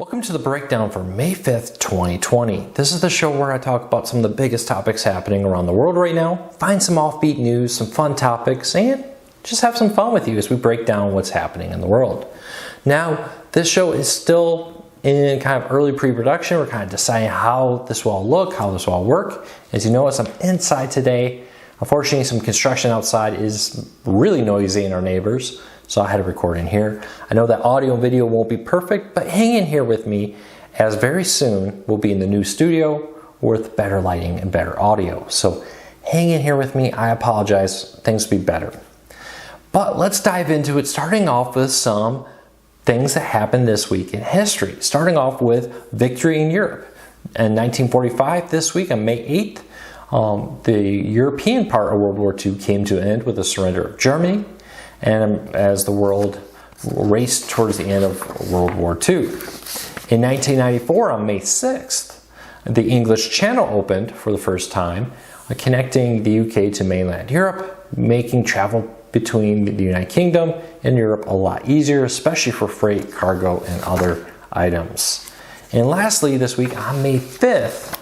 Welcome to the breakdown for May 5th, 2020. This is the show where I talk about some of the biggest topics happening around the world right now, find some offbeat news, some fun topics, and just have some fun with you as we break down what's happening in the world. Now, this show is still in kind of early pre-production. We're kind of deciding how this will all look, how this will all work. As you notice, I'm inside today. Unfortunately, some construction outside is really noisy in our neighbors, so I had to record in here. I know that audio and video won't be perfect, but hang in here with me as very soon we'll be in the new studio with better lighting and better audio. So hang in here with me. I apologize. Things will be better. But let's dive into it, starting off with some things that happened this week in history. Starting off with victory in Europe. In 1945, this week on May 8th, the European part of World War II came to an end with the surrender of Germany, and as the world raced towards the end of World War II. In 1994, on May 6th, the English Channel opened for the first time, connecting the UK to mainland Europe, making travel between the United Kingdom and Europe a lot easier, especially for freight, cargo, and other items. And lastly, this week on May 5th,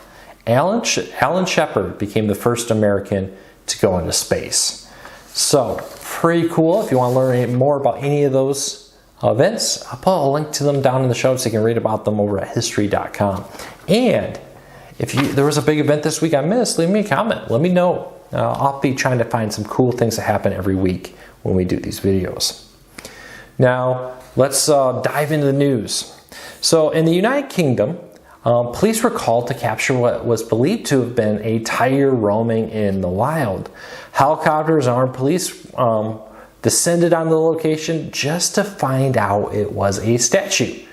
Alan Shepard became the first American to go into space. So, pretty cool. If you want to learn more about any of those events, I'll put a link to them down in the show so you can read about them over at history.com. And if there was a big event this week I missed, leave me a comment. Let me know. I'll be trying to find some cool things that happen every week when we do these videos. Now, let's dive into the news. So, in the United Kingdom, police were called to capture what was believed to have been a tiger roaming in the wild. Helicopters and armed police descended on the location just to find out it was a statue.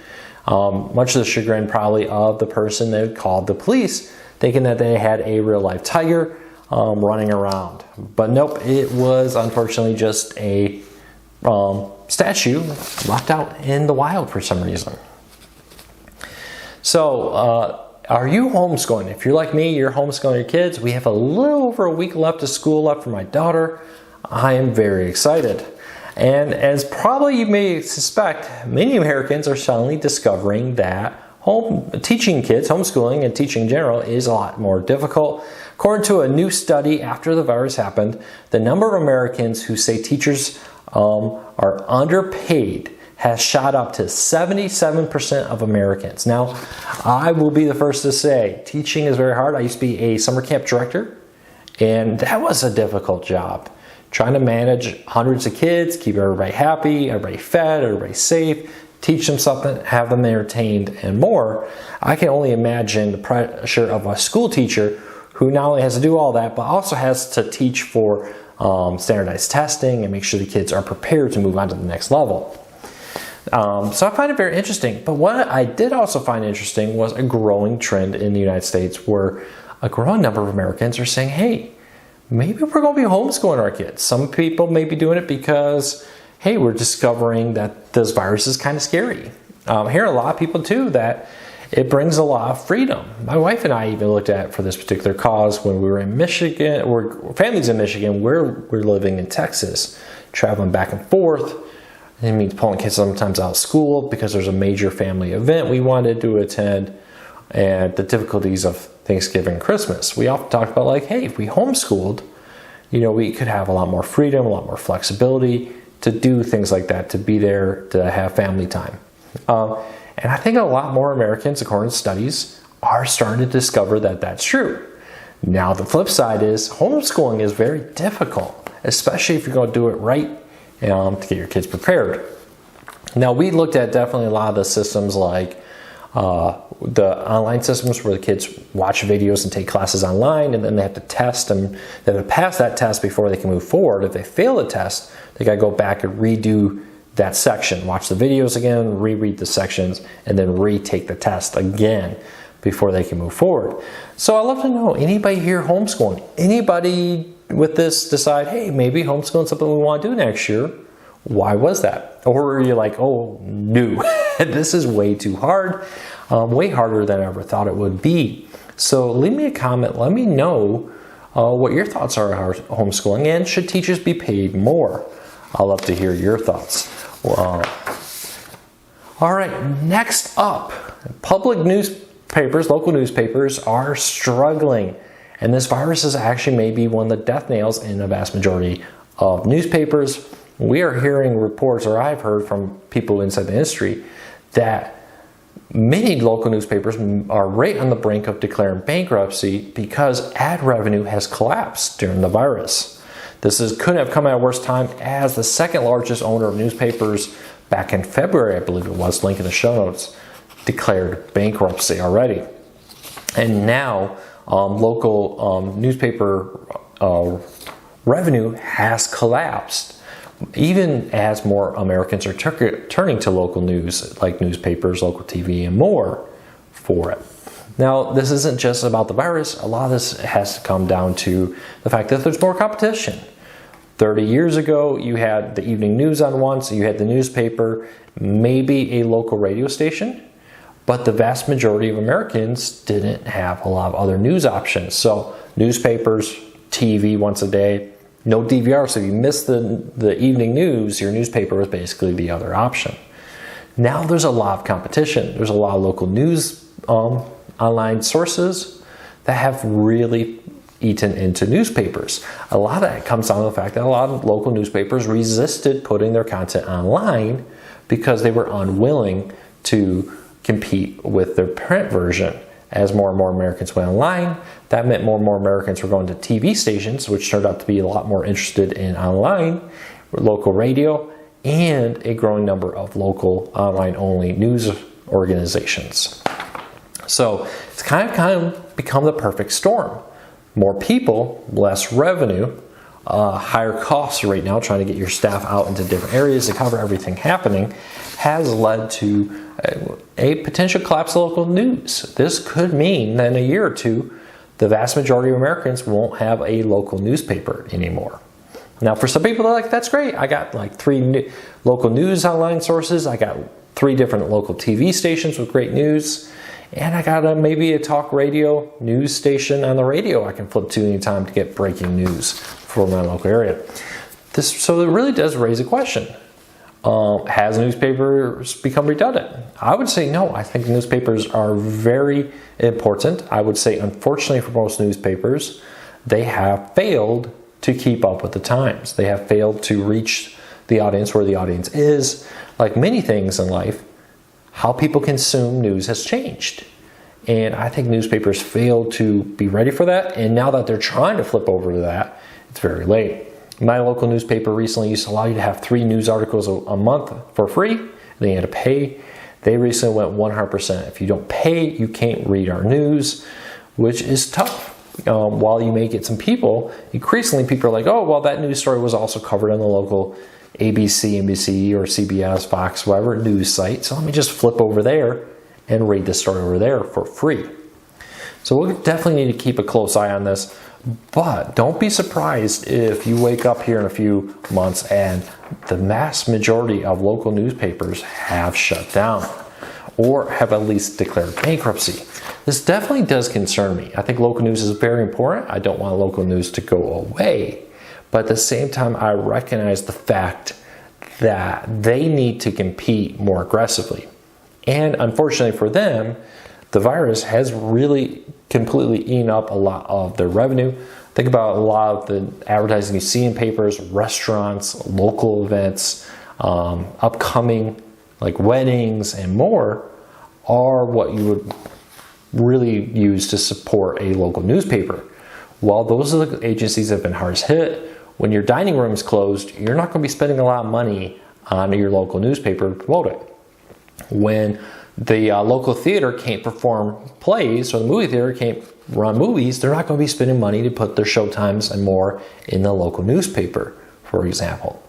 Much to the chagrin probably of the person that called the police, thinking that they had a real-life tiger running around. But nope, it was unfortunately just a statue left out in the wild for some reason. So, are you homeschooling? If you're like me, you're homeschooling your kids. We have a little over a week left of school left for my daughter. I am very excited. And as probably you may suspect, many Americans are suddenly discovering that teaching kids, homeschooling and teaching in general is a lot more difficult. According to a new study after the virus happened, the number of Americans who say teachers are underpaid has shot up to 77% of Americans. Now, I will be the first to say, teaching is very hard. I used to be a summer camp director, and that was a difficult job. Trying to manage hundreds of kids, keep everybody happy, everybody fed, everybody safe, teach them something, have them entertained, and more. I can only imagine the pressure of a school teacher who not only has to do all that, but also has to teach for standardized testing and make sure the kids are prepared to move on to the next level. So I find it very interesting. But what I did also find interesting was a growing trend in the United States where a growing number of Americans are saying, hey, maybe we're going to be homeschooling our kids. Some people may be doing it because, hey, we're discovering that this virus is kind of scary. I hear a lot of people too that it brings a lot of freedom. My wife and I even looked at it for this particular cause when we were in Michigan, or families in Michigan, where we're living in Texas, traveling back and forth. It means pulling kids sometimes out of school because there's a major family event we wanted to attend, and the difficulties of Thanksgiving and Christmas. We often talk about like, hey, if we homeschooled, we could have a lot more freedom, a lot more flexibility to do things like that, to be there, to have family time. And I think a lot more Americans, according to studies, are starting to discover that that's true. Now, the flip side is homeschooling is very difficult, especially if you're going to do it right, to get your kids prepared. Now, we looked at definitely a lot of the systems like the online systems where the kids watch videos and take classes online, and then they have to test and they have to pass that test before they can move forward. If they fail the test, they got to go back and redo that section, watch the videos again, reread the sections, and then retake the test again before they can move forward. So I'd love to know, anybody here homeschooling? Anybody with this decide, hey, maybe homeschooling is something we want to do next year? Why was that? Or are you like, oh, no, this is way too hard, way harder than I ever thought it would be. So leave me a comment, let me know what your thoughts are on homeschooling, and should teachers be paid more? I'd love to hear your thoughts. All right, next up, Public newspapers, local newspapers are struggling. And this virus is actually maybe one of the death nails in a vast majority of newspapers. We are hearing reports, or I've heard from people inside the industry, that many local newspapers are right on the brink of declaring bankruptcy because ad revenue has collapsed during the virus. Couldn't have come at a worse time, as the second largest owner of newspapers back in February, I believe it was, link in the show notes, declared bankruptcy already. And now local newspaper revenue has collapsed, even as more Americans are turning to local news, like newspapers, local TV, and more for it. Now, this isn't just about the virus. A lot of this has to come down to the fact that there's more competition. 30 years ago, you had the evening news on one, so you had the newspaper, maybe a local radio station, but the vast majority of Americans didn't have a lot of other news options. So newspapers, TV once a day, no DVR, so if you missed the evening news, your newspaper was basically the other option. Now there's a lot of competition. There's a lot of local news online sources that have really eaten into newspapers. A lot of that comes down to the fact that a lot of local newspapers resisted putting their content online because they were unwilling to compete with their print version. As more and more Americans went online, that meant more and more Americans were going to TV stations, which turned out to be a lot more interested in online, local radio, and a growing number of local online-only news organizations. So it's kind of become the perfect storm. More people, less revenue, higher costs right now trying to get your staff out into different areas to cover everything happening has led to a potential collapse of local news. This could mean that in a year or two, the vast majority of Americans won't have a local newspaper anymore. Now, for some people, they're like, that's great. I got like 3 local news online sources. I got 3 different local TV stations with great news. And I got maybe a talk radio news station on the radio I can flip to anytime to get breaking news for my local area. So it really does raise a question. Has newspapers become redundant? I would say no. I think newspapers are very important. I would say, unfortunately for most newspapers, they have failed to keep up with the times. They have failed to reach the audience where the audience is. Like many things in life, how people consume news has changed. And I think newspapers failed to be ready for that. And now that they're trying to flip over to that, it's very late. My local newspaper recently used to allow you to have 3 news articles a month for free. Then you had to pay. They recently went 100%. If you don't pay, you can't read our news, which is tough. While you may get some people, increasingly people are like, oh, well, that news story was also covered on the local ABC, NBC, or CBS, Fox, whatever news site. So let me just flip over there and read the story over there for free. So we'll definitely need to keep a close eye on this. But don't be surprised if you wake up here in a few months and the vast majority of local newspapers have shut down or have at least declared bankruptcy. This definitely does concern me. I think local news is very important. I don't want local news to go away. But at the same time, I recognize the fact that they need to compete more aggressively. And unfortunately for them, the virus has really completely eaten up a lot of their revenue. Think about a lot of the advertising you see in papers, restaurants, local events, upcoming like weddings and more are what you would really use to support a local newspaper. Well, those are the agencies that have been hardest hit. When your dining room is closed, you're not going to be spending a lot of money on your local newspaper to promote it. When the local theater can't perform plays, or the movie theater can't run movies, they're not going to be spending money to put their showtimes and more in the local newspaper, for example.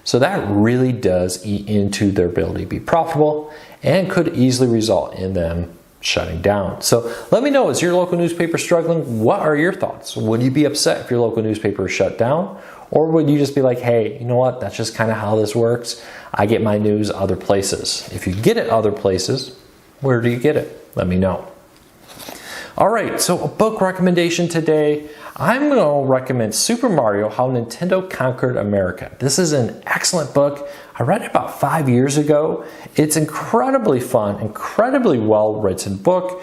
So that really does eat into their ability to be profitable and could easily result in them shutting down. So let me know, is your local newspaper struggling? What are your thoughts? Would you be upset if your local newspaper is shut down? Or would you just be like, hey, you know what? That's just kind of how this works. I get my news other places. If you get it other places, where do you get it? Let me know. All right, so a book recommendation today. I'm going to recommend Super Mario: How Nintendo Conquered America. This is an excellent book. I read it about 5 years ago. It's incredibly fun, incredibly well-written book.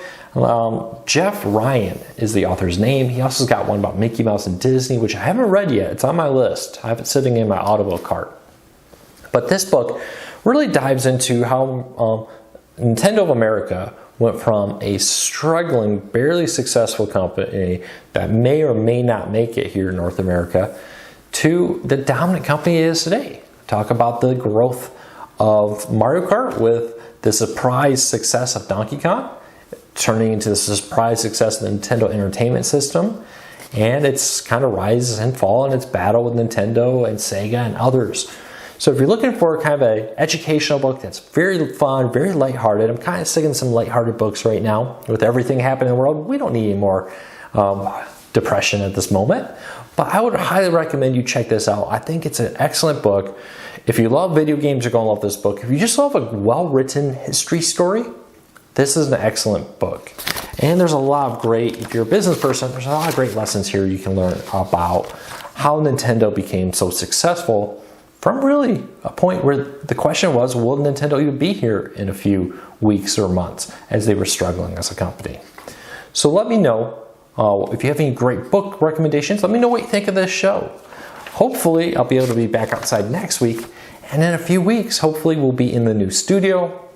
Jeff Ryan is the author's name. He also got one about Mickey Mouse and Disney, which I haven't read yet. It's on my list. I have it sitting in my Audible cart. But this book really dives into how Nintendo of America went from a struggling, barely successful company that may or may not make it here in North America to the dominant company it is today. Talk about the growth of Mario Kart with the surprise success of Donkey Kong, turning into the surprise success of the Nintendo Entertainment System, and its kind of rise and fall in its battle with Nintendo and Sega and others. So if you're looking for kind of an educational book that's very fun, very lighthearted, I'm kind of sick of some lighthearted books right now. With everything happening in the world, we don't need any more depression at this moment. But I would highly recommend you check this out. I think it's an excellent book. If you love video games, you're going to love this book. If you just love a well-written history story, this is an excellent book. And there's a lot of great, if you're a business person, there's a lot of great lessons here you can learn about how Nintendo became so successful from really a point where the question was, will Nintendo even be here in a few weeks or months as they were struggling as a company? So let me know if you have any great book recommendations. Let me know what you think of this show. Hopefully, I'll be able to be back outside next week. And in a few weeks, hopefully we'll be in the new studio.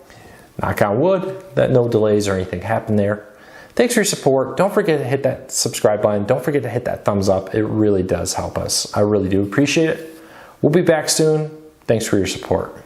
Knock on wood that no delays or anything happen there. Thanks for your support. Don't forget to hit that subscribe button. Don't forget to hit that thumbs up. It really does help us. I really do appreciate it. We'll be back soon. Thanks for your support.